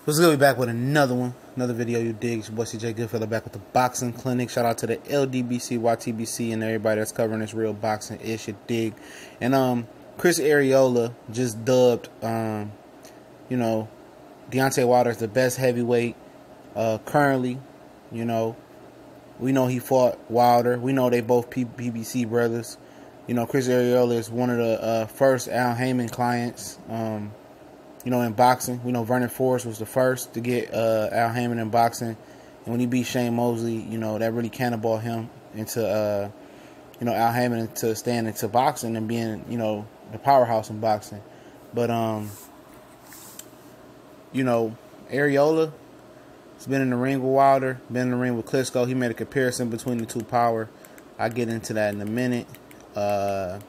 What's good? We back with another video. You dig? It's your boy CJ Goodfellow back with the boxing clinic. Shout out to the LDBC, YTBC, and everybody that's covering this real boxing ish. You dig? And Chris Arreola just dubbed Deontay Wilder as the best heavyweight currently. We know he fought Wilder. We know they both PBC brothers. Chris Arreola is one of the first Al Heyman clients. In boxing, we know Vernon Forrest was the first to get Al Heyman in boxing, and when he beat Shane Mosley, that really cannonballed him into Al Heyman into staying into boxing and being the powerhouse in boxing. But Arreola has been in the ring with Wilder, been in the ring with Klitschko. He made a comparison between the two power. I'll get into that in a minute, but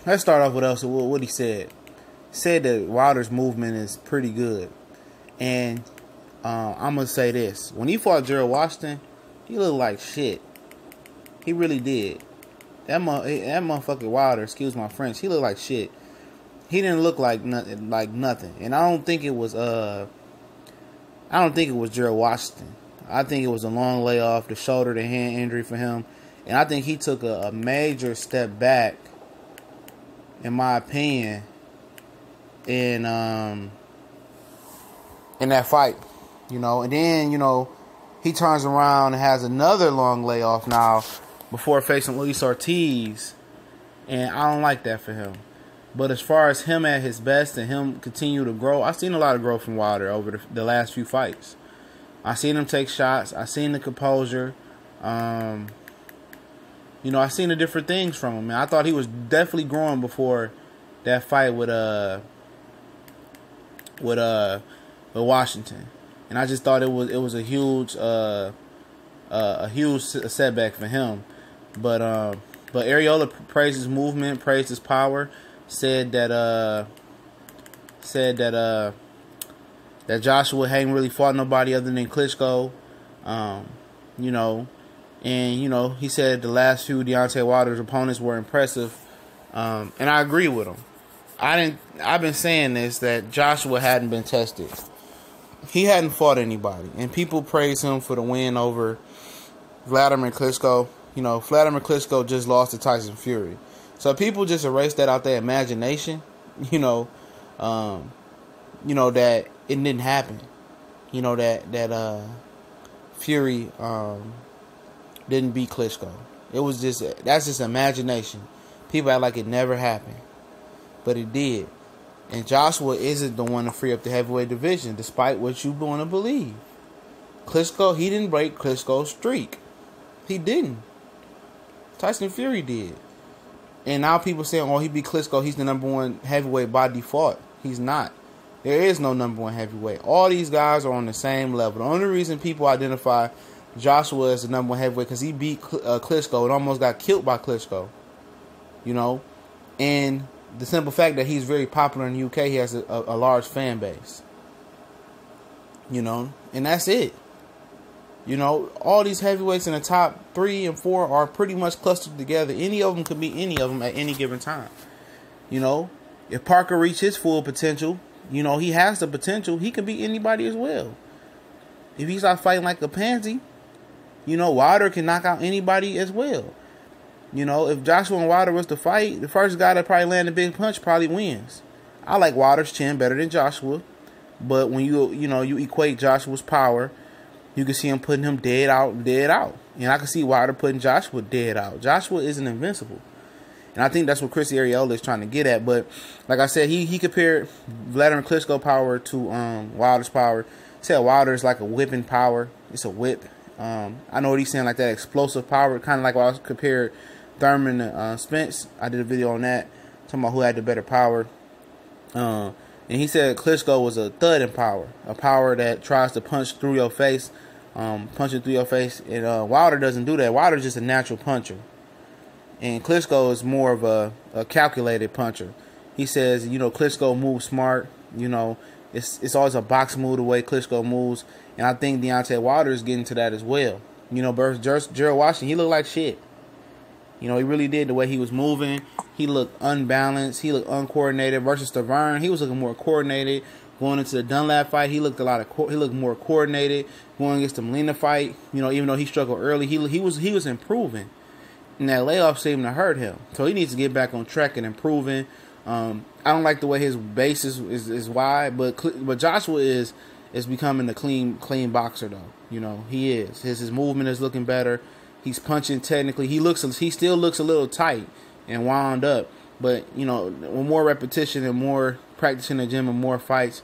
let's start off with what he said. He said that Wilder's movement is pretty good. And I'm going to say this. When he fought Gerald Washington, he looked like shit. He really did. That motherfucker Wilder, excuse my French, he looked like shit. He didn't look like nothing. And I don't think it was Gerald Washington. I think it was a long layoff, the shoulder, the hand injury for him. And I think he took a major step back, in my opinion, in that fight, and then he turns around and has another long layoff now before facing Luis Ortiz, and I don't like that for him. But as far as him at his best and him continue to grow, I've seen a lot of growth from Wilder over the last few fights. I've seen him take shots. I've seen the composure. I've seen the different things from him. Man, I thought he was definitely growing before that fight with Washington, and I just thought it was a huge setback for him. But Arreola praised his movement, praised his power, said that Joshua hadn't really fought nobody other than Klitschko, And, he said the last few Deontay Wilder's opponents were impressive. And I agree with him. I've been saying this, that Joshua hadn't been tested. He hadn't fought anybody. And people praise him for the win over Vladimir Klitschko. Vladimir Klitschko just lost to Tyson Fury. So people just erase that out their imagination, that it didn't happen. That Fury didn't beat Klitschko. That's just imagination. People act like it never happened, but it did. And Joshua isn't the one to free up the heavyweight division, despite what you want to believe. Klitschko, he didn't break Klitschko's streak. He didn't. Tyson Fury did. And now people saying, "Oh, he beat Klitschko. He's the number one heavyweight by default." He's not. There is no number one heavyweight. All these guys are on the same level. The only reason people identify Joshua is the number one heavyweight because he beat Klitschko and almost got killed by Klitschko. And the simple fact that he's very popular in the UK, he has a large fan base. And that's it. All these heavyweights in the top 3 and 4 are pretty much clustered together. Any of them could beat any of them at any given time. If Parker reached his full potential, he has the potential, he can beat anybody as well. If he starts fighting like a pansy, Wilder can knock out anybody as well. If Joshua and Wilder was to fight, the first guy that probably land a big punch probably wins. I like Wilder's chin better than Joshua, but when you equate Joshua's power, you can see him putting him dead out. And I can see Wilder putting Joshua dead out. Joshua isn't invincible. And I think that's what Chris Arreola is trying to get at. But like I said, he compared Vladimir Klitschko power to Wilder's power. He said Wilder is like a whipping power. It's a whip. I know what he's saying, like that explosive power, kind of like when I compared Thurman to Spence. I did a video on that, talking about who had the better power. And he said Klitschko was a thud in power, a power that tries to punch through your face, And Wilder doesn't do that. Wilder's just a natural puncher. And Klitschko is more of a calculated puncher. He says, Klitschko moves smart. It's always a box move the way Klitschko moves. And I think Deontay Wilder is getting to that as well. Versus Gerald Washington, he looked like shit. You know, he really did. The way he was moving, he looked unbalanced. He looked uncoordinated. Versus Tavern, he was looking more coordinated. Going into the Dunlap fight, he looked he looked more coordinated. Going against the Molina fight, you know, even though he struggled early, he was improving. And that layoff seemed to hurt him. So he needs to get back on track and improving. I don't like the way his base is wide, but Joshua is becoming a clean boxer though. You know, he is. His movement is looking better. He's punching technically. He still looks a little tight and wound up. But, you know, with more repetition and more practice in the gym and more fights,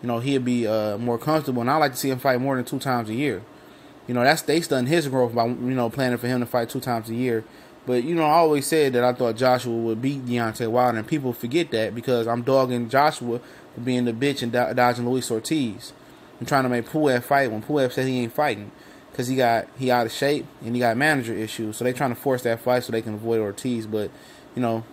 you know, he'll be more comfortable. And I like to see him fight more than 2 times a year. You know, they stunned his growth by, you know, planning for him to fight 2 times a year. But, you know, I always said that I thought Joshua would beat Deontay Wilder, and people forget that because I'm dogging Joshua for being the bitch and dodging Luis Ortiz. I'm trying to make Puev fight when Puev said he ain't fighting because he out of shape and he got manager issues. So they trying to force that fight so they can avoid Ortiz. But, you know,